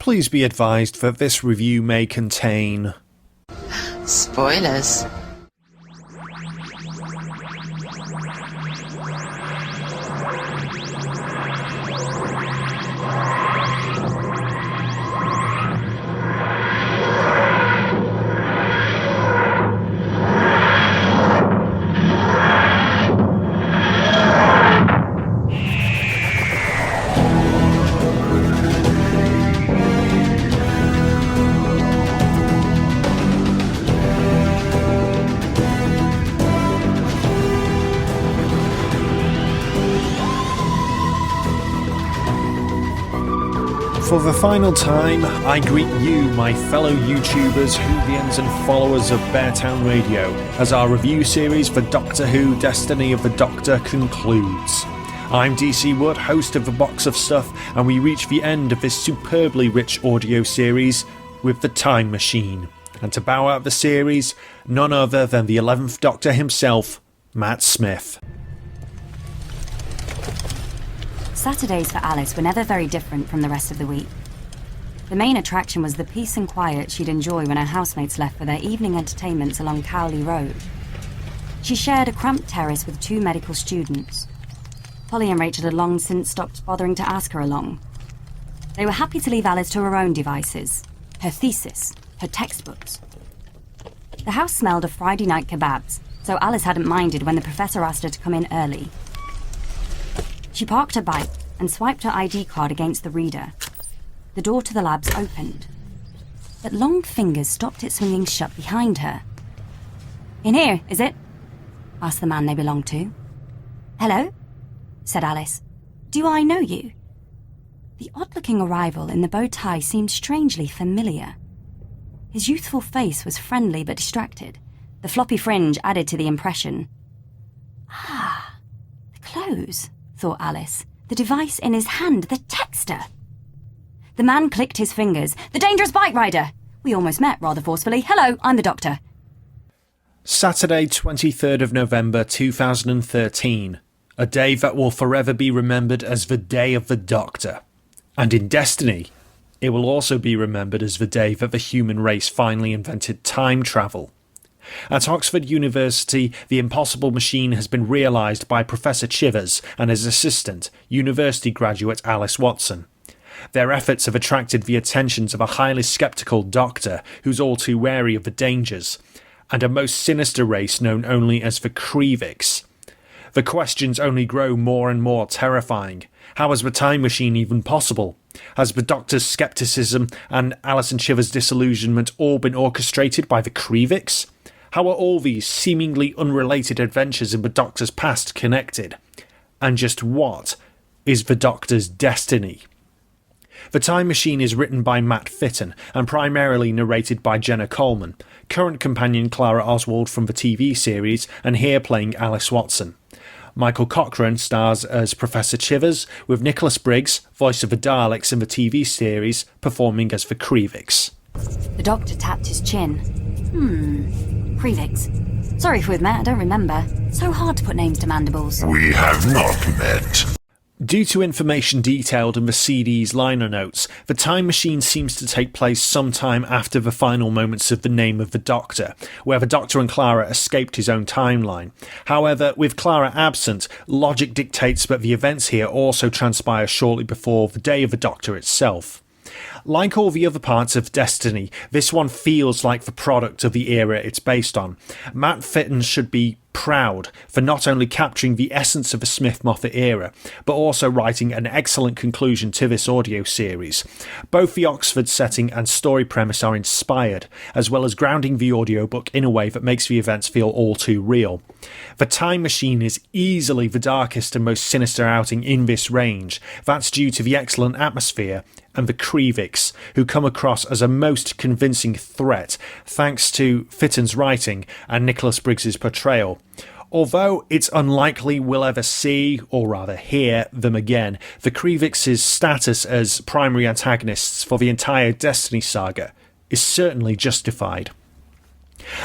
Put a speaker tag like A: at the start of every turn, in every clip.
A: Please be advised that this review may contain
B: spoilers.
A: For the final time, I greet you, my fellow YouTubers, Whovians and followers of Beartown Radio, as our review series for Doctor Who Destiny of the Doctor concludes. I'm DC Wood, host of The Box of Stuff, and we reach the end of this superbly rich audio series with The Time Machine. And to bow out the series, none other than the 11th Doctor himself, Matt Smith.
C: Saturdays for Alice were never very different from the rest of the week. The main attraction was the peace and quiet she'd enjoy when her housemates left for their evening entertainments along Cowley Road. She shared a cramped terrace with 2 medical students. Polly and Rachel had long since stopped bothering to ask her along. They were happy to leave Alice to her own devices, her thesis, her textbooks. The house smelled of Friday night kebabs, so Alice hadn't minded when the professor asked her to come in early. She parked her bike and swiped her ID card against the reader. The door to the labs opened, but long fingers stopped it swinging shut behind her. "In here, is it?" asked the man they belonged to. "Hello?" said Alice. "Do I know you?" The odd-looking arrival in the bow tie seemed strangely familiar. His youthful face was friendly but distracted. The floppy fringe added to the impression. "Ah, the clothes," thought Alice. The device in his hand, the texter. The man clicked his fingers. "The dangerous bike rider! We almost met rather forcefully. Hello, I'm the Doctor."
A: Saturday, 23rd of November 2013. A day that will forever be remembered as the Day of the Doctor. And in Destiny, it will also be remembered as the day that the human race finally invented time travel. At Oxford University, the impossible machine has been realised by Professor Chivers and his assistant, university graduate Alice Watson. Their efforts have attracted the attentions of a highly sceptical doctor who's all too wary of the dangers, and a most sinister race known only as the Kreviks. The questions only grow more and more terrifying. How is the time machine even possible? Has the Doctor's scepticism and Alison Chivers' disillusionment all been orchestrated by the Kreviks? How are all these seemingly unrelated adventures in the Doctor's past connected? And just what is the Doctor's destiny? The Time Machine is written by Matt Fitton and primarily narrated by Jenna Coleman, current companion Clara Oswald from the TV series and here playing Alice Watson. Michael Cochrane stars as Professor Chivers, with Nicholas Briggs, voice of the Daleks in the TV series, performing as the Kreviks.
C: The Doctor tapped his chin. Kreviks. Sorry if we've met, I don't remember. So hard to put names to mandibles.
D: We have not met.
A: Due to information detailed in the CD's liner notes, the Time Machine seems to take place sometime after the final moments of The Name of the Doctor, where the Doctor and Clara escaped his own timeline. However, with Clara absent, logic dictates that the events here also transpire shortly before the Day of the Doctor itself. Like all the other parts of Destiny, this one feels like the product of the era it's based on. Matt Fitton should be proud for not only capturing the essence of the Smith-Moffat era, but also writing an excellent conclusion to this audio series. Both the Oxford setting and story premise are inspired, as well as grounding the audiobook in a way that makes the events feel all too real. The Time Machine is easily the darkest and most sinister outing in this range. That's due to the excellent atmosphere and the Kreviks, who come across as a most convincing threat thanks to Fitton's writing and Nicholas Briggs' portrayal. Although it's unlikely we'll ever see, or rather hear, them again, the Kreviks' status as primary antagonists for the entire Destiny saga is certainly justified.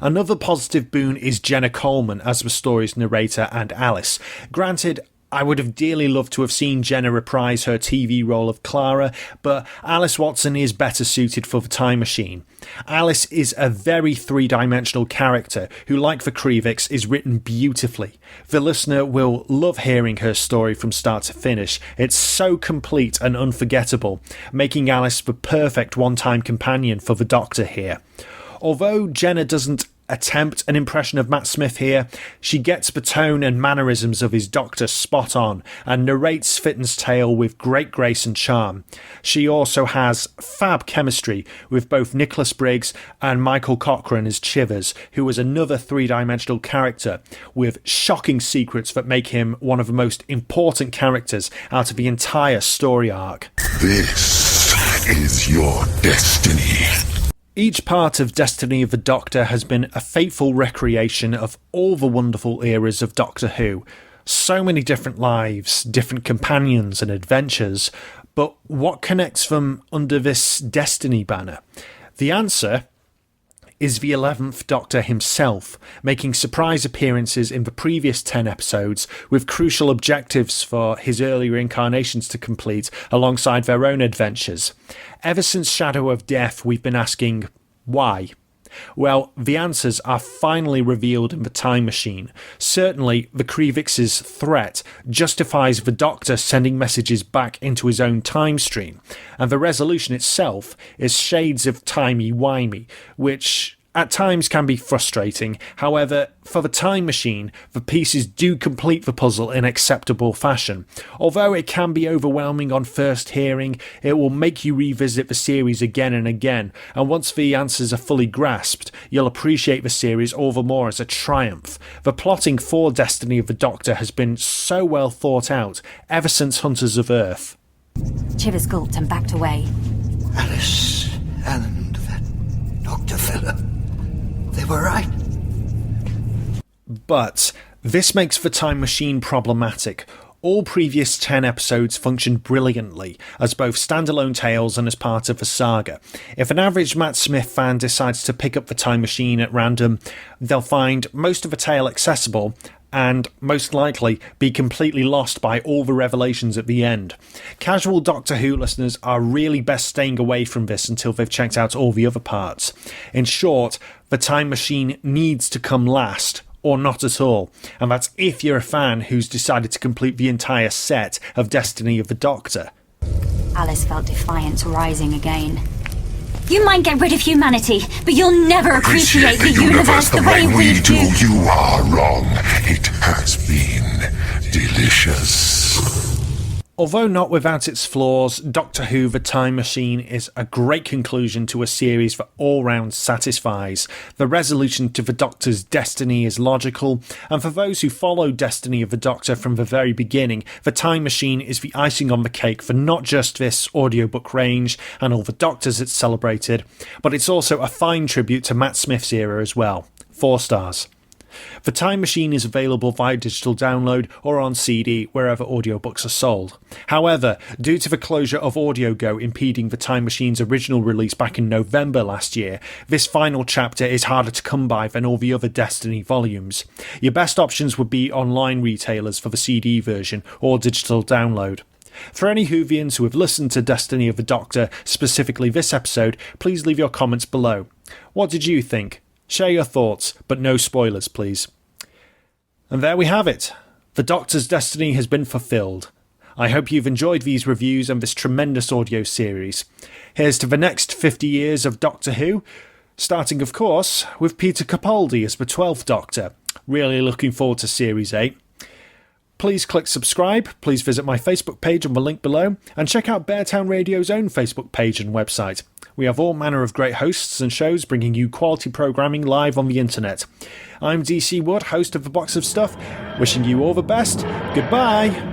A: Another positive boon is Jenna Coleman as the story's narrator and Alice. Granted, I would have dearly loved to have seen Jenna reprise her TV role of Clara, but Alice Watson is better suited for the Time Machine. Alice is a very three-dimensional character who, like the Kriviks, is written beautifully. The listener will love hearing her story from start to finish. It's so complete and unforgettable, making Alice the perfect one-time companion for the Doctor here. Although Jenna doesn't attempt an impression of Matt Smith here, she gets the tone and mannerisms of his Doctor spot on and narrates Fitton's tale with great grace and charm. She also has fab chemistry with both Nicholas Briggs and Michael Cochrane as Chivers, who is another three-dimensional character with shocking secrets that make him one of the most important characters out of the entire story arc.
D: This is your destiny.
A: Each part of Destiny of the Doctor has been a faithful recreation of all the wonderful eras of Doctor Who. So many different lives, different companions and adventures, but what connects them under this Destiny banner? The answer is the 11th Doctor himself, making surprise appearances in the previous 10 episodes with crucial objectives for his earlier incarnations to complete alongside their own adventures. Ever since Shadow of Death, we've been asking, why? Well, the answers are finally revealed in the Time Machine. Certainly, the Kriviks' threat justifies the Doctor sending messages back into his own time stream, and the resolution itself is shades of timey-wimey, which at times can be frustrating. However, for the Time Machine, the pieces do complete the puzzle in acceptable fashion. Although it can be overwhelming on first hearing, it will make you revisit the series again and again, and once the answers are fully grasped, you'll appreciate the series all the more as a triumph. The plotting for Destiny of the Doctor has been so well thought out ever since Hunters of Earth.
C: Chivers gulped and backed away.
B: Alice and that Dr. Fella, they were right.
A: But this makes the Time Machine problematic. All previous 10 episodes functioned brilliantly as both standalone tales and as part of a saga. If an average Matt Smith fan decides to pick up the Time Machine at random, they'll find most of the tale accessible and most likely be completely lost by all the revelations at the end. Casual Doctor Who listeners are really best staying away from this until they've checked out all the other parts. In short, the Time Machine needs to come last, or not at all, and that's if you're a fan who's decided to complete the entire set of Destiny of the Doctor.
C: Alice felt defiance rising again. You might get rid of humanity, but you'll never appreciate the universe the way we do.
D: You are wrong. It has been delicious.
A: Although not without its flaws, Doctor Who The Time Machine is a great conclusion to a series that all round satisfies. The resolution to the Doctor's destiny is logical, and for those who follow Destiny of the Doctor from the very beginning, The Time Machine is the icing on the cake for not just this audiobook range and all the Doctors it's celebrated, but it's also a fine tribute to Matt Smith's era as well. 4 stars. The Time Machine is available via digital download or on CD wherever audiobooks are sold. However, due to the closure of AudioGo impeding the Time Machine's original release back in November last year, this final chapter is harder to come by than all the other Destiny volumes. Your best options would be online retailers for the CD version or digital download. For any Whovians who have listened to Destiny of the Doctor, specifically this episode, please leave your comments below. What did you think? Share your thoughts, but no spoilers, please. And there we have it. The Doctor's destiny has been fulfilled. I hope you've enjoyed these reviews and this tremendous audio series. Here's to the next 50 years of Doctor Who, starting, of course, with Peter Capaldi as the 12th Doctor. Really looking forward to Series 8. Please click subscribe, please visit my Facebook page on the link below, and check out Beartown Radio's own Facebook page and website. We have all manner of great hosts and shows bringing you quality programming live on the internet. I'm DC Wood, host of The Box of Stuff, wishing you all the best. Goodbye!